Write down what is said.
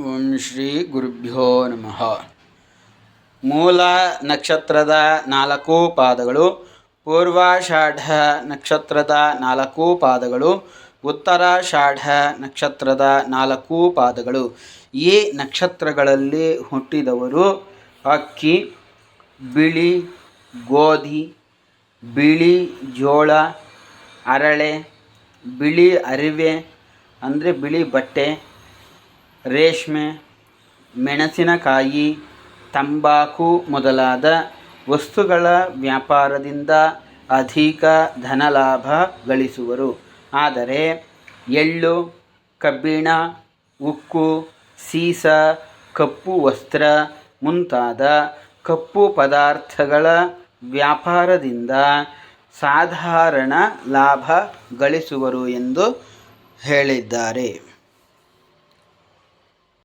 ಓಂ ಶ್ರೀ ಗುರುಭ್ಯೋ ನಮಃ. ಮೂಲ ನಕ್ಷತ್ರದ 4 ಪಾದಗಳು, ಪೂರ್ವಾಷಾಢ ನಕ್ಷತ್ರದ 4 ಪಾದಗಳು, ಉತ್ತರಾಷಾಢ ನಕ್ಷತ್ರದ 4 ಪಾದಗಳು. ಈ ನಕ್ಷತ್ರಗಳಲ್ಲಿ ಹುಟ್ಟಿದವರು ಅಕ್ಕಿ, ಬಿಳಿ ಗೋಧಿ, ಬಿಳಿ ಜೋಳ, ಅರಳೆ, ಬಿಳಿ ಅರಿವೆ ಅಂದರೆ ಬಿಳಿ ಬಟ್ಟೆ, ರೇಷ್ಮೆ, ಮೆಣಸಿನಕಾಯಿ, ತಂಬಾಕು ಮೊದಲಾದ ವಸ್ತುಗಳ ವ್ಯಾಪಾರದಿಂದ ಅಧಿಕ ಧನಲಾಭ ಗಳಿಸುವರು. ಆದರೆ ಎಳ್ಳು, ಕಬ್ಬಿಣ, ಉಕ್ಕು, ಸೀಸ, ಕಪ್ಪು ವಸ್ತ್ರ ಮುಂತಾದ ಕಪ್ಪು ಪದಾರ್ಥಗಳ ವ್ಯಾಪಾರದಿಂದ ಸಾಧಾರಣ ಲಾಭ ಗಳಿಸುವರು ಎಂದು ಹೇಳಿದ್ದಾರೆ.